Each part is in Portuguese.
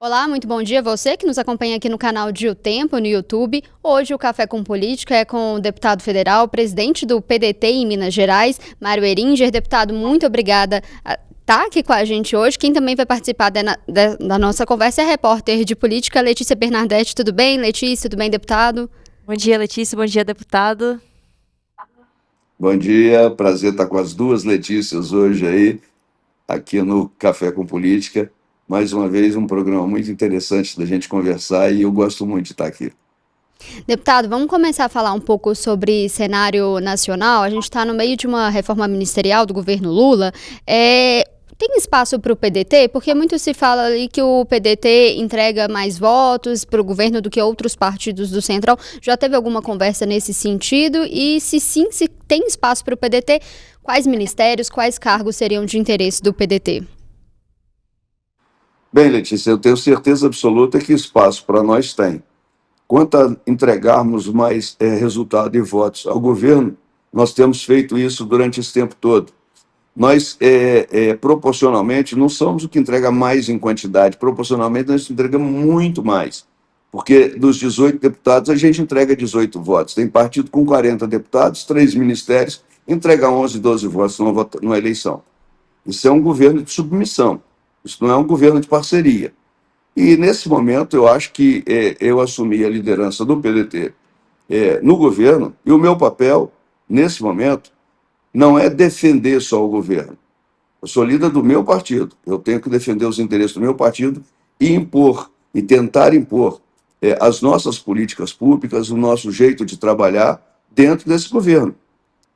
Olá, muito bom dia a você que nos acompanha aqui no canal de O Tempo, no YouTube. Hoje o Café com Política é com o deputado federal, presidente do PDT em Minas Gerais, Mário Heringer. Deputado, muito obrigada por estar aqui com a gente hoje. Quem também vai participar da nossa conversa é a repórter de política, Letícia Bernardetti. Tudo bem, Letícia? Tudo bem, deputado? Bom dia, Letícia. Bom dia, deputado. Bom dia, prazer estar com as duas Letícias hoje aí, aqui no Café com Política. Mais uma vez, um programa muito interessante da gente conversar e eu gosto muito de estar aqui. Deputado, vamos começar a falar um pouco sobre cenário nacional. A gente está no meio de uma reforma ministerial do governo Lula. Tem espaço para o PDT? Porque muito se fala ali que o PDT entrega mais votos para o governo do que outros partidos do Centrão. Já teve alguma conversa nesse sentido? E se sim, se tem espaço para o PDT, quais ministérios, quais cargos seriam de interesse do PDT? Bem, Letícia, eu tenho certeza absoluta que espaço para nós tem. Quanto a entregarmos mais resultado e votos ao governo, nós temos feito isso durante esse tempo todo. Nós, proporcionalmente, não somos o que entrega mais em quantidade, proporcionalmente nós entregamos muito mais, porque dos 18 deputados a gente entrega 18 votos. Tem partido com 40 deputados, 3 ministérios, entrega 11, 12 votos numa eleição. Isso é um governo de submissão, isso não é um governo de parceria. E, nesse momento, eu acho que eu assumi a liderança do PDT no governo, e o meu papel, nesse momento, não é defender só o governo. Eu sou líder do meu partido, eu tenho que defender os interesses do meu partido e impor, e tentar impor as nossas políticas públicas, o nosso jeito de trabalhar dentro desse governo.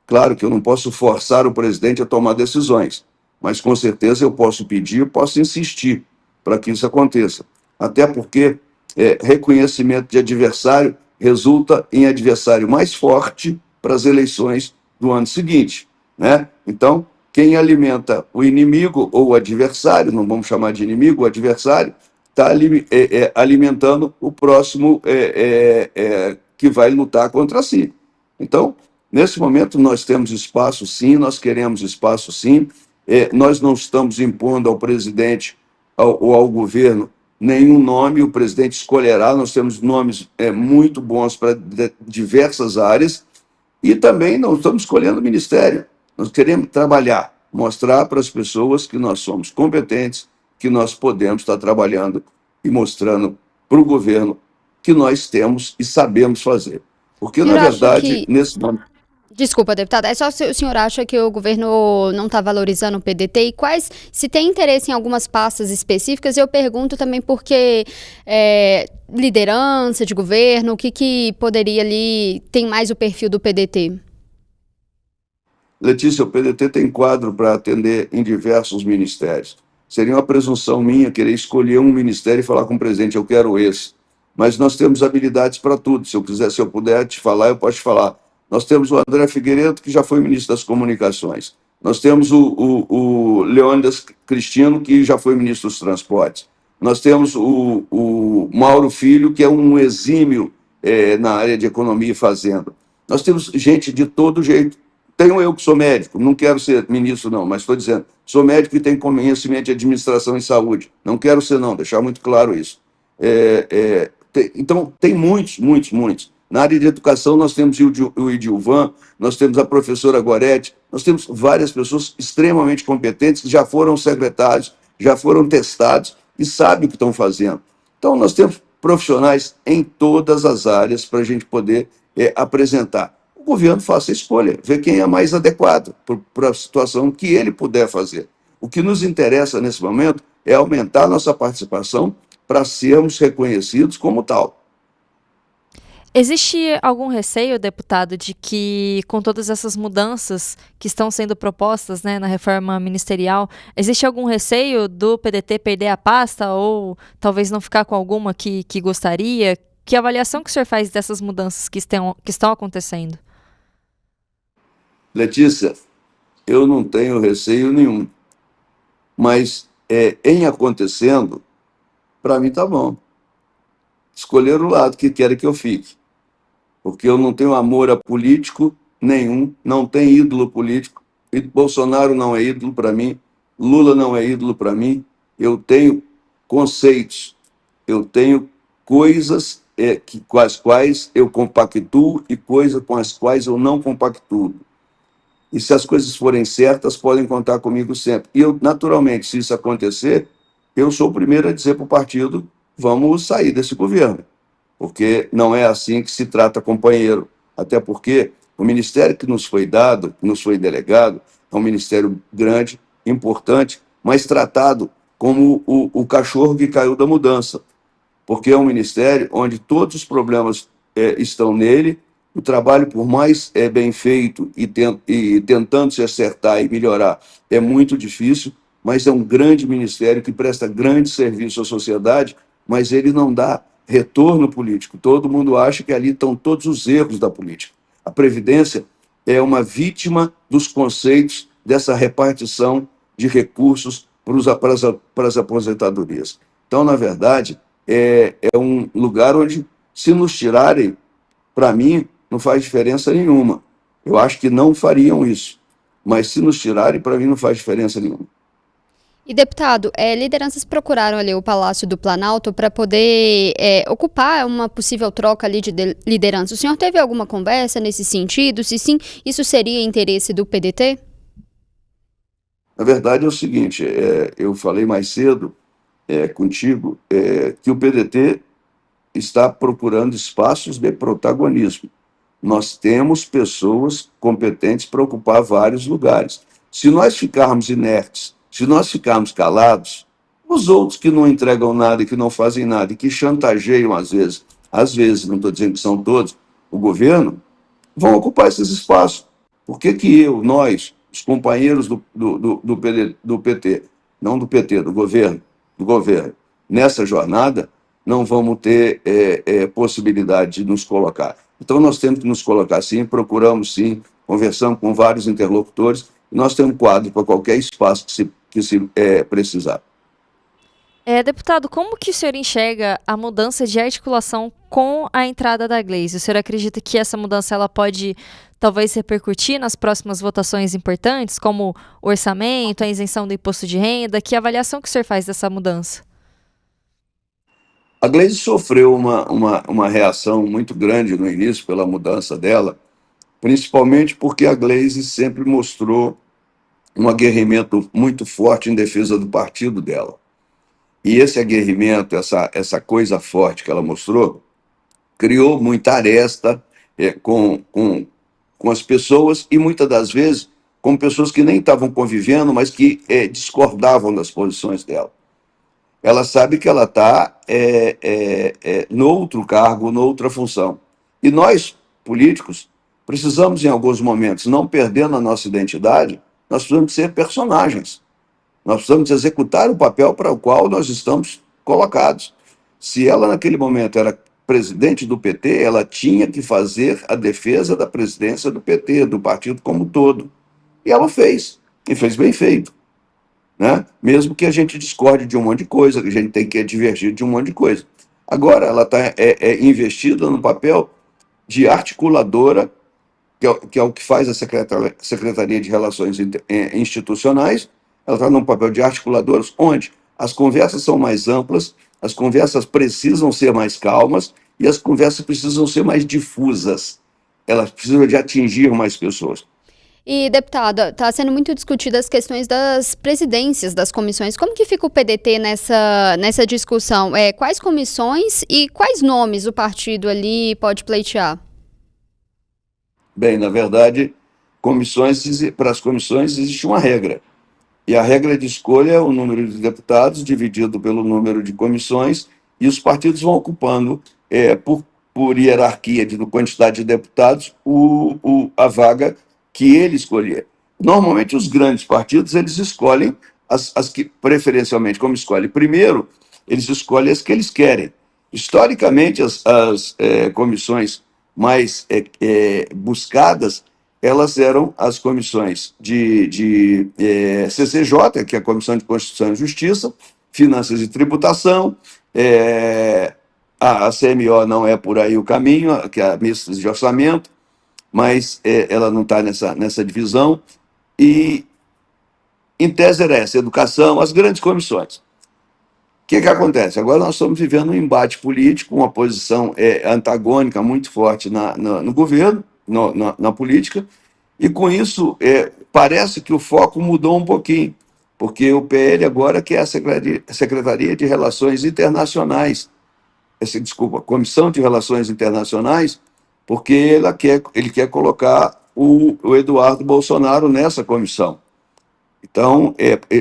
Claro que eu não posso forçar o presidente a tomar decisões, mas com certeza eu posso pedir, posso insistir para que isso aconteça. Até porque reconhecimento de adversário resulta em adversário mais forte para as eleições do ano seguinte, né? Então, quem alimenta o inimigo ou o adversário, não vamos chamar de inimigo, o adversário, está alimentando o próximo que vai lutar contra si. Então, nesse momento, nós temos espaço, sim, nós queremos espaço, sim. Nós não estamos impondo ao presidente ou ao governo nenhum nome, o presidente escolherá, nós temos nomes muito bons para diversas áreas, e também não estamos escolhendo o ministério, nós queremos trabalhar, mostrar para as pessoas que nós somos competentes, que nós podemos estar trabalhando e mostrando para o governo que nós temos e sabemos fazer. O Porque, senhor na acha verdade, que... nesse momento, Desculpa, deputada, é só se o senhor acha que o governo não está valorizando o PDT e se tem interesse em algumas pastas específicas, eu pergunto também porque liderança de governo, o que poderia ali, tem mais o perfil do PDT? Letícia, o PDT tem quadro para atender em diversos ministérios. Seria uma presunção minha querer escolher um ministério e falar com o presidente, eu quero esse. Mas nós temos habilidades para tudo. Se eu puder te falar, eu posso te falar. Nós temos o André Figueiredo, que já foi ministro das Comunicações. Nós temos o Leônidas Cristino, que já foi ministro dos Transportes. Nós temos o Mauro Filho, que é um exímio na área de economia e fazenda. Nós temos gente de todo jeito. Tenho eu que sou médico, não quero ser ministro não, mas estou dizendo, sou médico e tenho conhecimento de administração em saúde. Não quero ser não, deixar muito claro isso. Então, tem muitos, muitos, muitos. Na área de educação, nós temos o Idilvan, nós temos a professora Gorete, nós temos várias pessoas extremamente competentes que já foram secretários, já foram testados e sabem o que estão fazendo. Então, nós temos profissionais em todas as áreas para a gente poder apresentar. O governo faça a escolha, vê quem é mais adequado para a situação que ele puder fazer. O que nos interessa nesse momento é aumentar a nossa participação para sermos reconhecidos como tal. Existe algum receio, deputado, de que com todas essas mudanças que estão sendo propostas, né, na reforma ministerial, existe algum receio do PDT perder a pasta ou talvez não ficar com alguma que gostaria? Que avaliação que o senhor faz dessas mudanças que estão acontecendo? Letícia, eu não tenho receio nenhum, mas em acontecendo, para mim está bom. Escolher o lado que querem que eu fique, porque eu não tenho amor a político nenhum, não tenho ídolo político, e Bolsonaro não é ídolo para mim, Lula não é ídolo para mim, eu tenho conceitos, eu tenho coisas com as quais eu compactuo e coisas com as quais eu não compactuo. E se as coisas forem certas, podem contar comigo sempre. E eu, naturalmente, se isso acontecer, eu sou o primeiro a dizer para o partido: vamos sair desse governo, porque não é assim que se trata companheiro. Até porque o ministério que nos foi dado, que nos foi delegado, é um ministério grande, importante, mas tratado como o cachorro que caiu da mudança, porque é um ministério onde todos os problemas estão nele. O trabalho, por mais bem feito e tentando se acertar e melhorar, é muito difícil, mas é um grande ministério que presta grande serviço à sociedade, mas ele não dá retorno político. Todo mundo acha que ali estão todos os erros da política. A Previdência é uma vítima dos conceitos dessa repartição de recursos para as aposentadorias. Então, na verdade, é um lugar onde, se nos tirarem, para mim, não faz diferença nenhuma. Eu acho que não fariam isso. Mas se nos tirarem, para mim, não faz diferença nenhuma. E, deputado, lideranças procuraram ali o Palácio do Planalto para poder ocupar uma possível troca ali de liderança. O senhor teve alguma conversa nesse sentido? Se sim, isso seria interesse do PDT? Na verdade, é o seguinte, eu falei mais cedo contigo que o PDT está procurando espaços de protagonismo. Nós temos pessoas competentes para ocupar vários lugares. Se nós ficarmos inertes, se nós ficarmos calados, os outros que não entregam nada e que não fazem nada e que chantageiam às vezes, não estou dizendo que são todos, o governo, vão ocupar esses espaços. Por que que nós, os companheiros do PT, não do PT, do governo, nessa jornada, não vamos ter possibilidade de nos colocar? Então, nós temos que nos colocar sim, procuramos sim, conversamos com vários interlocutores, e nós temos um quadro para qualquer espaço que se precisar. Deputado, como que o senhor enxerga a mudança de articulação com a entrada da Gleisi? O senhor acredita que essa mudança ela pode talvez repercutir nas próximas votações importantes, como o orçamento, a isenção do imposto de renda? Que avaliação que o senhor faz dessa mudança? A Gleisi sofreu uma reação muito grande no início pela mudança dela, principalmente porque a Gleisi sempre mostrou um aguerrimento muito forte em defesa do partido dela. E esse aguerrimento, essa coisa forte que ela mostrou, criou muita aresta com as pessoas e muitas das vezes com pessoas que nem estavam convivendo, mas que discordavam das posições dela. Ela sabe que ela está noutro cargo, noutra função. E nós, políticos, precisamos, em alguns momentos, não perdendo a nossa identidade, nós precisamos ser personagens. Nós precisamos executar o papel para o qual nós estamos colocados. Se ela, naquele momento, era presidente do PT, ela tinha que fazer a defesa da presidência do PT, do partido como um todo. E ela fez, e fez bem feito. Né? Mesmo que a gente discorde de um monte de coisa, que a gente tem que divergir de um monte de coisa. Agora, ela está investida no papel de articuladora, que é o que faz a Secretaria de Relações Institucionais. Ela está num papel de articuladores, onde as conversas são mais amplas, as conversas precisam ser mais calmas e as conversas precisam ser mais difusas. Elas precisam de atingir mais pessoas. E, deputada, está sendo muito discutida as questões das presidências das comissões. Como que fica o PDT nessa discussão? Quais comissões e quais nomes o partido ali pode pleitear? Bem, na verdade, para as comissões existe uma regra. E a regra de escolha é o número de deputados dividido pelo número de comissões, e os partidos vão ocupando, por hierarquia de quantidade de deputados, a vaga que ele escolher. Normalmente, os grandes partidos eles escolhem as que, preferencialmente, como escolhe primeiro, eles escolhem as que eles querem. Historicamente, as comissões mais buscadas, elas eram as comissões de CCJ, que é a Comissão de Constituição e Justiça, Finanças e Tributação, a CMO não é por aí o caminho, que é a Mista de Orçamento, mas ela não está nessa divisão, e em tese era essa, educação, as grandes comissões. que acontece? Agora nós estamos vivendo um embate político, uma posição antagônica muito forte no governo, na política, e com isso parece que o foco mudou um pouquinho, porque o PL agora quer a Secretaria de Relações Internacionais, desculpa, Comissão de Relações Internacionais, porque ele quer colocar o Eduardo Bolsonaro nessa comissão. Então,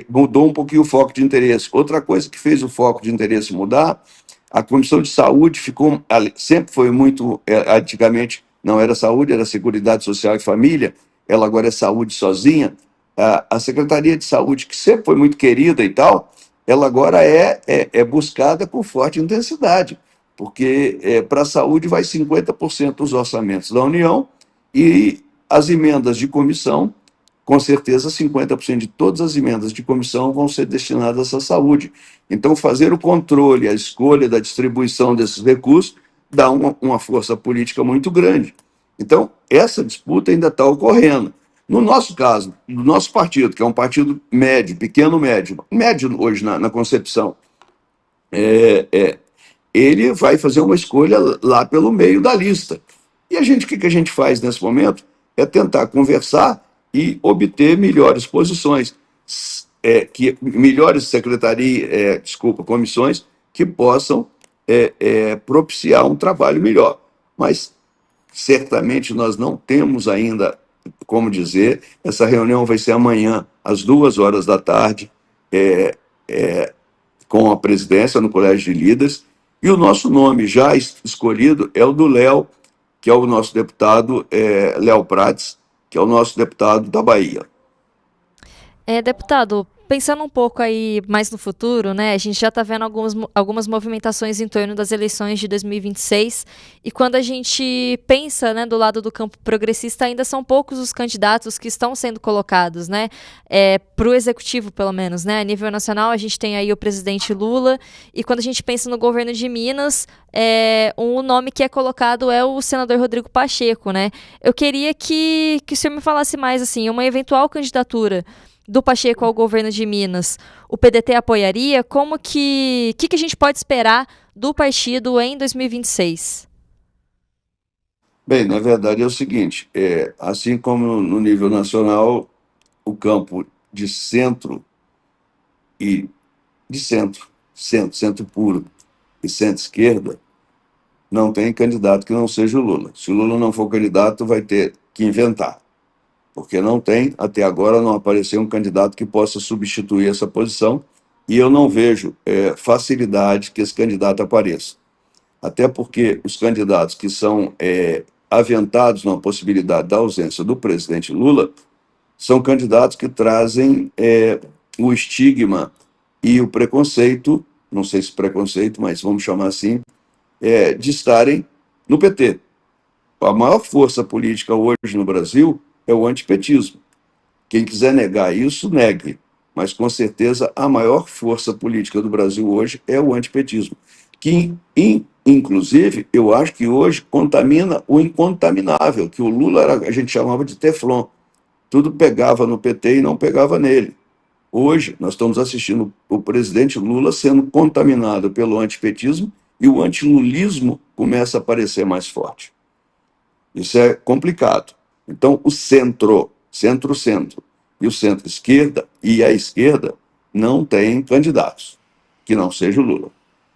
mudou um pouquinho o foco de interesse. Outra coisa que fez o foco de interesse mudar, a Comissão de Saúde sempre foi muito, antigamente não era saúde, era Seguridade Social e Família, ela agora é saúde sozinha. A Secretaria de Saúde, que sempre foi muito querida e tal, ela agora é buscada com forte intensidade, porque para a saúde vai 50% dos orçamentos da União e as emendas de comissão, com certeza 50% de todas as emendas de comissão vão ser destinadas à saúde. Então, fazer o controle, a escolha da distribuição desses recursos dá uma força política muito grande. Então, essa disputa ainda está ocorrendo. No nosso caso, no nosso partido, que é um partido médio, pequeno médio, médio hoje na concepção, ele vai fazer uma escolha lá pelo meio da lista. E o que a gente faz nesse momento é tentar conversar e obter melhores posições, melhores comissões que possam propiciar um trabalho melhor. Mas certamente nós não temos ainda como dizer. Essa reunião vai ser amanhã, às 2 horas da tarde, com a presidência no Colégio de Líderes, e o nosso nome já escolhido é o do Léo, que é o nosso deputado Léo Prates, que é o nosso deputado da Bahia. Deputado, pensando um pouco aí mais no futuro, né? A gente já está vendo algumas movimentações em torno das eleições de 2026, e quando a gente pensa, né, do lado do campo progressista, ainda são poucos os candidatos que estão sendo colocados, né? Para o executivo, pelo menos, né? A nível nacional, a gente tem aí o presidente Lula, e quando a gente pensa no governo de Minas, um nome que é colocado é o senador Rodrigo Pacheco, né? Eu queria que o senhor me falasse mais, assim, uma eventual candidatura do Pacheco ao governo de Minas, o PDT apoiaria? Como que a gente pode esperar do partido em 2026? Bem, na verdade é o seguinte, assim como no nível nacional, o campo de centro e centro puro e centro-esquerda, não tem candidato que não seja o Lula. Se o Lula não for candidato, vai ter que inventar, porque não tem, até agora não apareceu um candidato que possa substituir essa posição, e eu não vejo facilidade que esse candidato apareça. Até porque os candidatos que são aventados na possibilidade da ausência do presidente Lula são candidatos que trazem o estigma e o preconceito, não sei se preconceito, mas vamos chamar assim, de estarem no PT. A maior força política hoje no Brasil é o antipetismo. Quem quiser negar isso, negue. Mas, com certeza, a maior força política do Brasil hoje é o antipetismo, que, inclusive, eu acho que hoje contamina o incontaminável, que o Lula a gente chamava de Teflon. Tudo pegava no PT e não pegava nele. Hoje, nós estamos assistindo o presidente Lula sendo contaminado pelo antipetismo, e o antilulismo começa a aparecer mais forte. Isso é complicado. Então, o centro e o centro-esquerda e a esquerda não têm candidatos que não seja o Lula.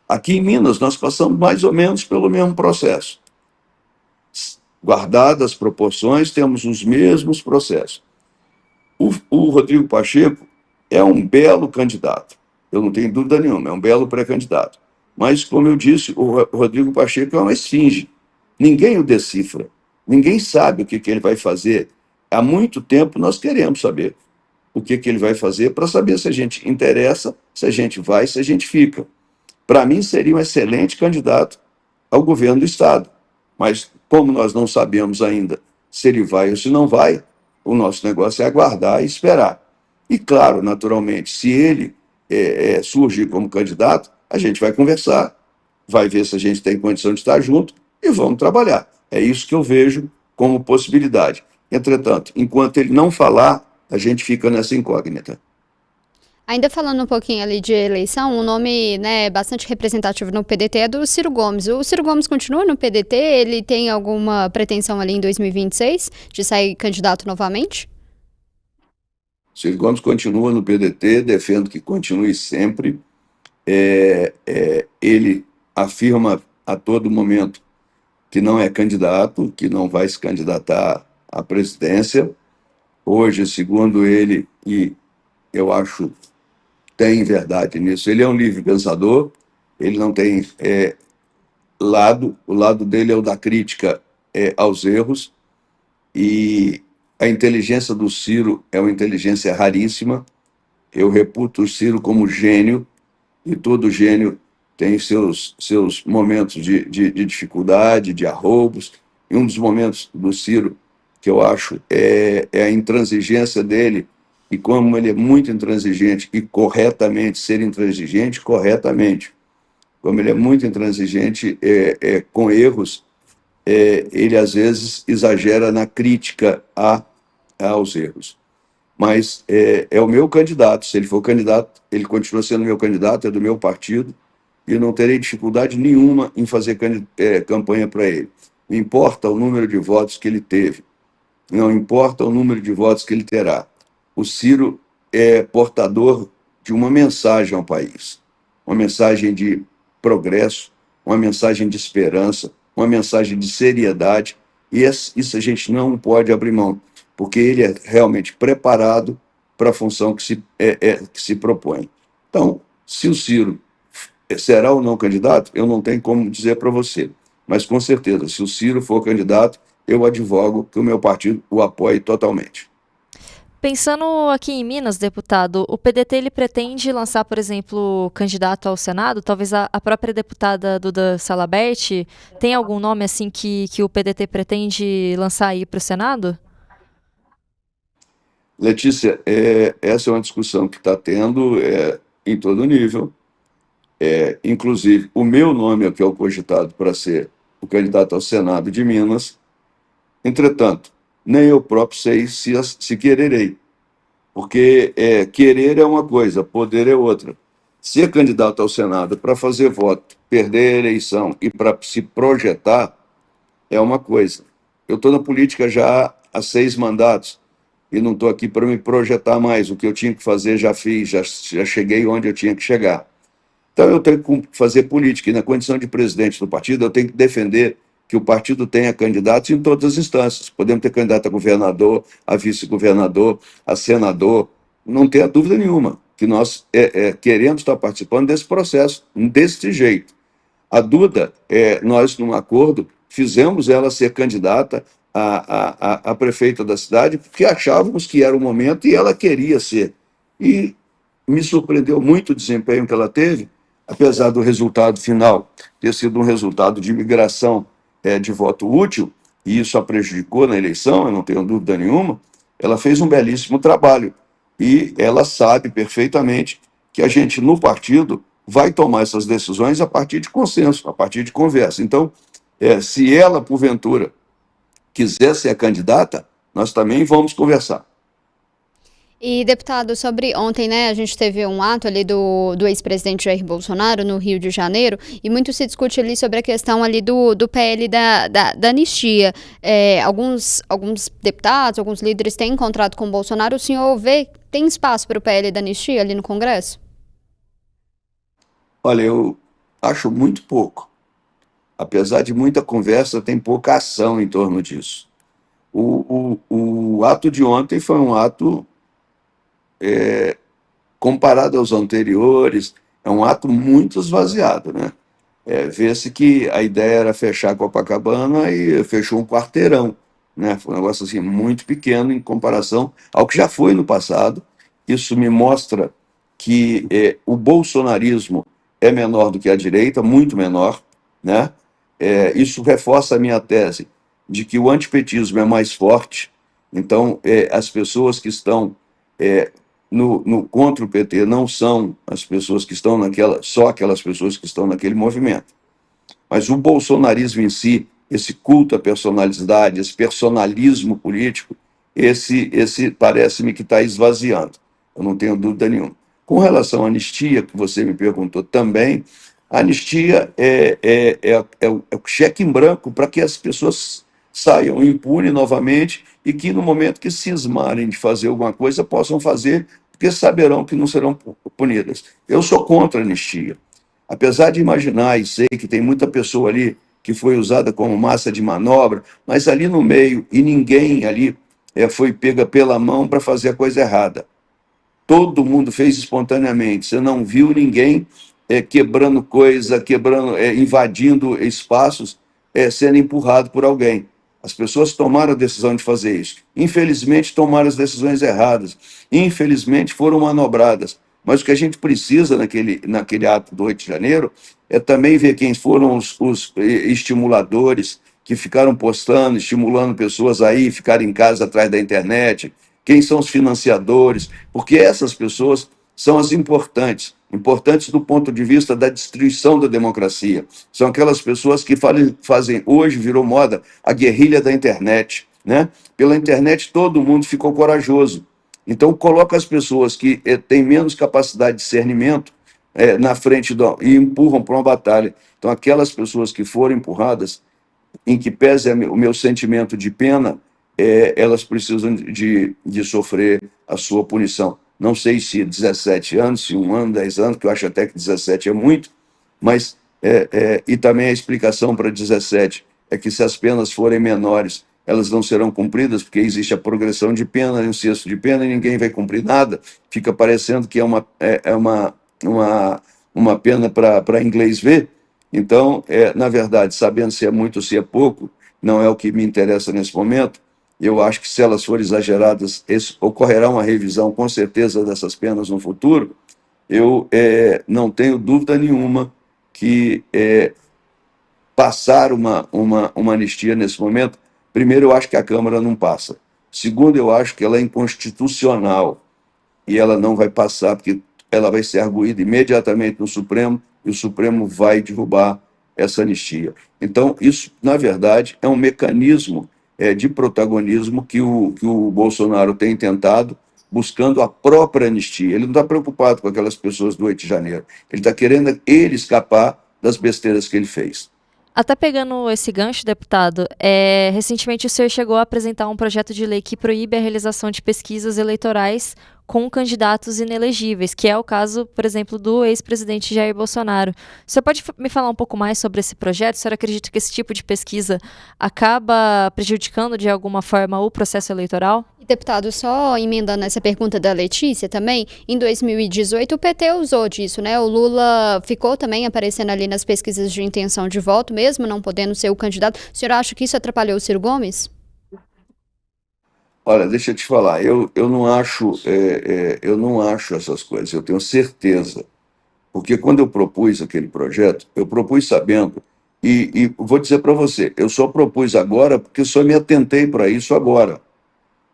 Aqui em Minas, nós passamos mais ou menos pelo mesmo processo. Guardadas as proporções, temos os mesmos processos. O Rodrigo Pacheco é um belo candidato, eu não tenho dúvida nenhuma, é um belo pré-candidato. Mas, como eu disse, o Rodrigo Pacheco é uma esfinge. Ninguém o decifra. Ninguém sabe o que ele vai fazer. Há muito tempo nós queremos saber o que ele vai fazer para saber se a gente interessa, se a gente vai, se a gente fica. Para mim, seria um excelente candidato ao governo do Estado. Mas, como nós não sabemos ainda se ele vai ou se não vai, o nosso negócio é aguardar e esperar. E, claro, naturalmente, se ele surgir como candidato, a gente vai conversar, vai ver se a gente tem condição de estar junto e vamos trabalhar. É isso que eu vejo como possibilidade. Entretanto, enquanto ele não falar, a gente fica nessa incógnita. Ainda falando um pouquinho ali de eleição, um nome, né, bastante representativo no PDT é do Ciro Gomes. O Ciro Gomes continua no PDT? Ele tem alguma pretensão ali em 2026 de sair candidato novamente? Ciro Gomes continua no PDT, defendo que continue sempre. Ele afirma a todo momento que não é candidato, que não vai se candidatar à presidência. Hoje, segundo ele, e eu acho tem verdade nisso, ele é um livre pensador, ele não tem lado, o lado dele é o da crítica aos erros, e a inteligência do Ciro é uma inteligência raríssima. Eu reputo o Ciro como gênio, e todo gênio tem seus momentos de dificuldade, de arroubos, e um dos momentos do Ciro que eu acho é a intransigência dele, e como ele é muito intransigente, e corretamente, ser intransigente corretamente, como ele é muito intransigente com erros, ele às vezes exagera na crítica aos erros. Mas é o meu candidato. Se ele for candidato, ele continua sendo meu candidato, é do meu partido, e não terei dificuldade nenhuma em fazer campanha para ele. Não importa o número de votos que ele teve, não importa o número de votos que ele terá. O Ciro é portador de uma mensagem ao país, uma mensagem de progresso, uma mensagem de esperança, uma mensagem de seriedade, e isso a gente não pode abrir mão, porque ele é realmente preparado para a função que se propõe. Então, se o Ciro será ou não candidato, eu não tenho como dizer para você, mas com certeza, se o Ciro for candidato, eu advogo que o meu partido o apoie totalmente. Pensando aqui em Minas, deputado, o PDT ele pretende lançar, por exemplo, candidato ao Senado? Talvez a própria deputada Duda Salabert tem algum nome assim que o PDT pretende lançar aí para o Senado? Letícia, essa é uma discussão que está tendo em todo nível. Inclusive, o meu nome é que é o cogitado para ser o candidato ao Senado de Minas. Entretanto, nem eu próprio sei se quererei, porque querer é uma coisa, poder é outra. Ser candidato ao Senado para fazer voto, perder a eleição e para se projetar é uma coisa. Eu estou na política já há 6 mandatos e não estou aqui para me projetar mais. O que eu tinha que fazer já fiz, já cheguei onde eu tinha que chegar. Então eu tenho que fazer política, e na condição de presidente do partido eu tenho que defender que o partido tenha candidatos em todas as instâncias. Podemos ter candidato a governador, a vice-governador, a senador, não tenha dúvida nenhuma que nós queremos estar participando desse processo, desse jeito. A Duda, nós, num acordo, fizemos ela ser candidata a prefeita da cidade, porque achávamos que era o momento e ela queria ser. E me surpreendeu muito o desempenho que ela teve, apesar do resultado final ter sido um resultado de migração de voto útil, e isso a prejudicou na eleição, eu não tenho dúvida nenhuma. Ela fez um belíssimo trabalho e ela sabe perfeitamente que a gente, no partido, vai tomar essas decisões a partir de consenso, a partir de conversa. Então, se ela, porventura, quiser ser a candidata, nós também vamos conversar. E, deputado, sobre ontem, né, a gente teve um ato ali do ex-presidente Jair Bolsonaro no Rio de Janeiro, e muito se discute ali sobre a questão ali do PL da anistia. Alguns deputados, alguns líderes têm encontrado com o Bolsonaro. O senhor vê, tem espaço para o PL da anistia ali no Congresso? Olha, eu acho muito pouco. Apesar de muita conversa, tem pouca ação em torno disso. O ato de ontem foi um ato, comparado aos anteriores, é um ato muito esvaziado, né? Vê-se que a ideia era fechar Copacabana e fechou um quarteirão, né? Foi um negócio assim muito pequeno em comparação ao que já foi no passado. Isso me mostra que o bolsonarismo é menor do que a direita, muito menor, né? Isso reforça a minha tese de que o antipetismo é mais forte. Então, as pessoas que estão contra o PT não são as pessoas que estão só aquelas pessoas que estão naquele movimento. Mas o bolsonarismo em si, esse culto à personalidade, esse personalismo político, esse parece-me que está esvaziando. Eu não tenho dúvida nenhuma. Com relação à anistia, que você me perguntou também, a anistia é o cheque em branco para que as pessoas saiam impunes novamente e que, no momento que cismarem de fazer alguma coisa, possam fazer, porque saberão que não serão punidas. Eu sou contra a anistia. Apesar de imaginar e sei que tem muita pessoa ali que foi usada como massa de manobra, mas ali no meio, e ninguém ali foi pega pela mão para fazer a coisa errada. Todo mundo fez espontaneamente. Você não viu ninguém quebrando coisa, invadindo espaços, sendo empurrado por alguém. As pessoas tomaram a decisão de fazer isso. Infelizmente, tomaram as decisões erradas. Infelizmente, foram manobradas. Mas o que a gente precisa naquele ato do 8 de janeiro é também ver quem foram os estimuladores que ficaram postando, estimulando pessoas aí, ficarem em casa atrás da internet, quem são os financiadores, porque essas pessoas são as importantes, importantes do ponto de vista da destruição da democracia. São aquelas pessoas que fazem hoje, virou moda, a guerrilha da internet. Né? Pela internet todo mundo ficou corajoso. Então coloca as pessoas que têm menos capacidade de discernimento na frente e empurram para uma batalha. Então aquelas pessoas que foram empurradas, em que pese o meu sentimento de pena, elas precisam de sofrer a sua punição. Não sei se 17 anos, se 1 ano, 10 anos, que eu acho até que 17 é muito, mas, e também a explicação para 17 é que se as penas forem menores, elas não serão cumpridas, porque existe a progressão de pena, um cesto de pena, e ninguém vai cumprir nada, fica parecendo que é uma pena para inglês ver. Então, na verdade, sabendo se é muito ou se é pouco, não é o que me interessa nesse momento. Eu acho que, se elas forem exageradas, ocorrerá uma revisão, com certeza, dessas penas no futuro. Eu não tenho dúvida nenhuma que passar uma anistia nesse momento, primeiro, eu acho que a Câmara não passa. Segundo, eu acho que ela é inconstitucional e ela não vai passar, porque ela vai ser arguída imediatamente no Supremo e o Supremo vai derrubar essa anistia. Então, isso, na verdade, é um mecanismo de protagonismo que o Bolsonaro tem tentado, buscando a própria anistia. Ele não está preocupado com aquelas pessoas do 8 de janeiro. Ele está querendo ele escapar das besteiras que ele fez. Até pegando esse gancho, deputado, recentemente o senhor chegou a apresentar um projeto de lei que proíbe a realização de pesquisas eleitorais com candidatos inelegíveis, que é o caso, por exemplo, do ex-presidente Jair Bolsonaro. O senhor pode me falar um pouco mais sobre esse projeto? O senhor acredita que esse tipo de pesquisa acaba prejudicando de alguma forma o processo eleitoral? Deputado, só emendando essa pergunta da Letícia também, em 2018 o PT usou disso, né? O Lula ficou também aparecendo ali nas pesquisas de intenção de voto, mesmo não podendo ser o candidato. O senhor acha que isso atrapalhou o Ciro Gomes? Olha, deixa eu te falar, eu não acho, eu não acho essas coisas, eu tenho certeza, porque quando eu propus aquele projeto, eu propus sabendo, e vou dizer para você, eu só propus agora porque só me atentei para isso agora.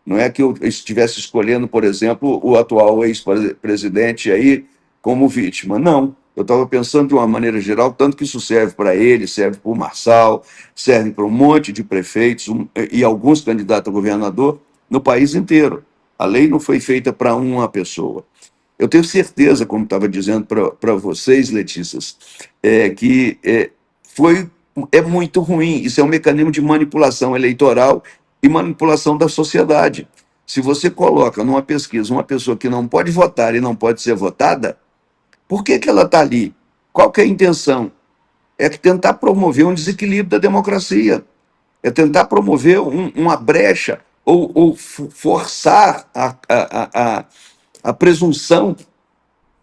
Não é que eu estivesse escolhendo, por exemplo, o atual ex-presidente aí como vítima. Não, eu estava pensando de uma maneira geral, tanto que isso serve para ele, serve para o Marçal, serve para um monte de prefeitos e alguns candidatos a governador no país inteiro. A lei não foi feita para uma pessoa. Eu tenho certeza, como estava dizendo para vocês, Letícias, que é muito ruim. Isso é um mecanismo de manipulação eleitoral e manipulação da sociedade. Se você coloca numa pesquisa uma pessoa que não pode votar e não pode ser votada, por que ela está ali? Qual que é a intenção? É tentar promover um desequilíbrio da democracia. É tentar promover uma brecha ou forçar a presunção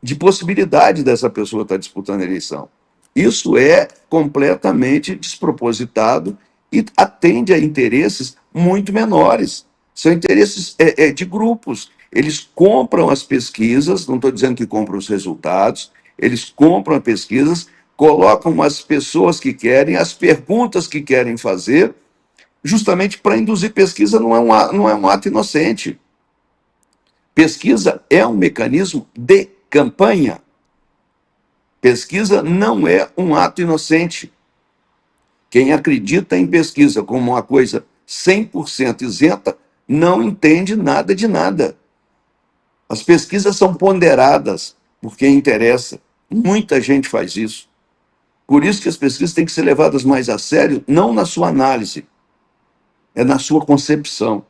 de possibilidade dessa pessoa estar disputando a eleição. Isso é completamente despropositado e atende a interesses muito menores. São interesses de grupos. Eles compram as pesquisas, não estou dizendo que compram os resultados, eles compram as pesquisas, colocam as pessoas que querem, as perguntas que querem fazer, justamente para induzir pesquisa. Não é um ato inocente. Pesquisa é um mecanismo de campanha. Pesquisa não é um ato inocente. Quem acredita em pesquisa como uma coisa 100% isenta não entende nada de nada. As pesquisas são ponderadas, porque interessa. Muita gente faz isso. Por isso que as pesquisas têm que ser levadas mais a sério, não na sua análise, é na sua concepção.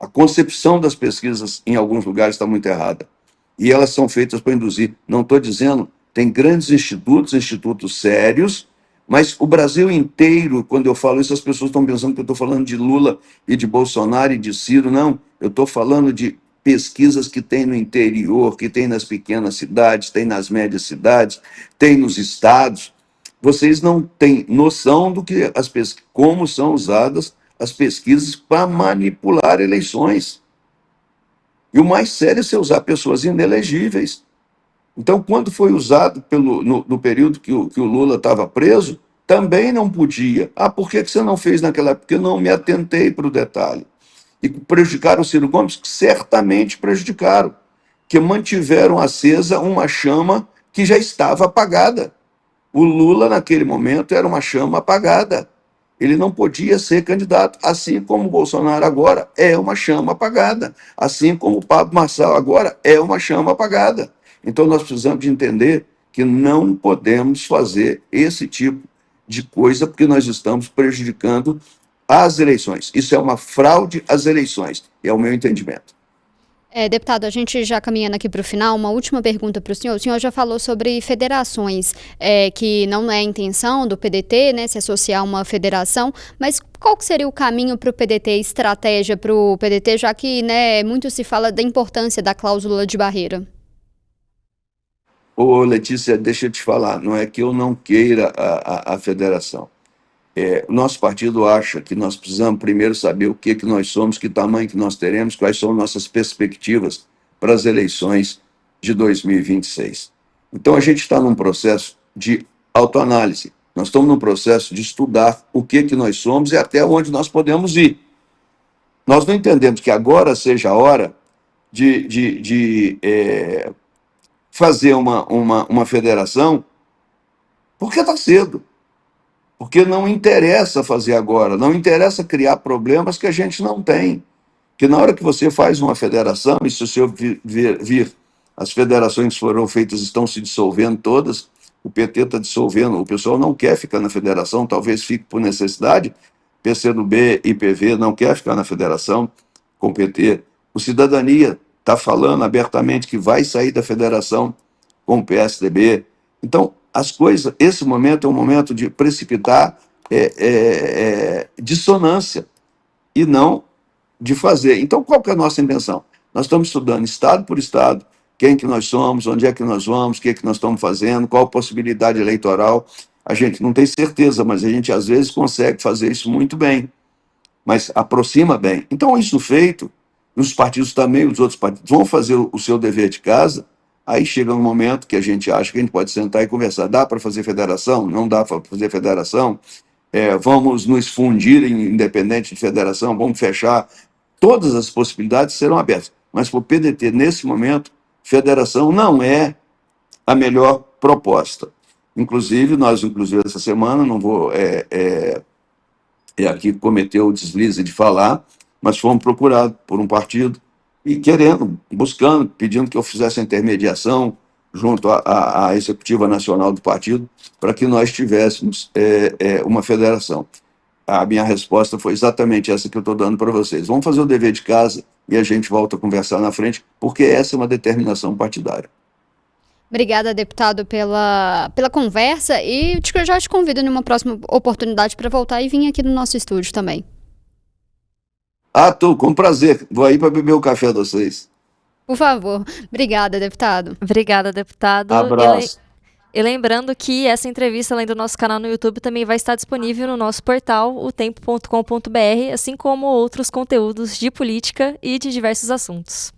A concepção das pesquisas, em alguns lugares, está muito errada. E elas são feitas para induzir. Não estou dizendo, tem grandes institutos sérios, mas o Brasil inteiro, quando eu falo isso, as pessoas estão pensando que eu estou falando de Lula e de Bolsonaro e de Ciro. Não, eu estou falando de pesquisas que tem no interior, que tem nas pequenas cidades, tem nas médias cidades, tem nos estados. Vocês não têm noção do que como são usadas as pesquisas para manipular eleições. E o mais sério é você usar pessoas inelegíveis. Então, quando foi usado no período que o Lula estava preso, também não podia. Ah, por que você não fez naquela época? Porque eu não me atentei para o detalhe. E prejudicaram o Ciro Gomes? Certamente prejudicaram, que mantiveram acesa uma chama que já estava apagada. O Lula, naquele momento, era uma chama apagada. Ele não podia ser candidato, assim como o Bolsonaro agora é uma chama apagada, assim como o Pablo Marçal agora é uma chama apagada. Então nós precisamos de entender que não podemos fazer esse tipo de coisa porque nós estamos prejudicando as eleições. Isso é uma fraude às eleições, é o meu entendimento. Deputado, a gente já caminhando aqui para o final, uma última pergunta para o senhor. O senhor já falou sobre federações, que não é a intenção do PDT, né, se associar a uma federação, mas qual que seria o caminho para o PDT, estratégia para o PDT, já que, né, muito se fala da importância da cláusula de barreira? Ô, Letícia, deixa eu te falar, não é que eu não queira a federação. O nosso partido acha que nós precisamos primeiro saber o que nós somos, que tamanho que nós teremos, quais são nossas perspectivas para as eleições de 2026. Então, a gente está num processo de autoanálise. Nós estamos num processo de estudar o que nós somos e até onde nós podemos ir. Nós não entendemos que agora seja a hora de fazer uma federação, porque está cedo. Porque não interessa fazer agora, não interessa criar problemas que a gente não tem. Que na hora que você faz uma federação, e se o senhor vir, as federações que foram feitas estão se dissolvendo todas, o PT está dissolvendo, o pessoal não quer ficar na federação, talvez fique por necessidade, PCdoB e PV não quer ficar na federação com o PT. O Cidadania está falando abertamente que vai sair da federação com o PSDB. Então, as coisas, esse momento é um momento de precipitar dissonância e não de fazer. Então, qual que é a nossa intenção? Nós estamos estudando estado por estado, quem que nós somos, onde é que nós vamos, o que é que nós estamos fazendo, qual a possibilidade eleitoral. A gente não tem certeza, mas a gente às vezes consegue fazer isso muito bem, mas aproxima bem. Então, isso feito, os partidos também, os outros partidos vão fazer o seu dever de casa. Aí chega um momento que a gente acha que a gente pode sentar e conversar. Dá para fazer federação? Não dá para fazer federação? Vamos nos fundir em independente de federação? Vamos fechar? Todas as possibilidades serão abertas. Mas para o PDT, nesse momento, federação não é a melhor proposta. Inclusive, essa semana, não vou aqui cometer o deslize de falar, mas fomos procurados por um partido e buscando, pedindo que eu fizesse a intermediação junto à executiva nacional do partido para que nós tivéssemos uma federação. A minha resposta foi exatamente essa que eu estou dando para vocês. Vamos fazer o dever de casa e a gente volta a conversar na frente, porque essa é uma determinação partidária. Obrigada, deputado, pela conversa e já te convido numa próxima oportunidade para voltar e vir aqui no nosso estúdio também. Tô, com prazer. Vou aí para beber o café de vocês. Por favor. Obrigada, deputado. Obrigada, deputado. Abraço. E lembrando que essa entrevista, além do nosso canal no YouTube, também vai estar disponível no nosso portal, otempo.com.br, assim como outros conteúdos de política e de diversos assuntos.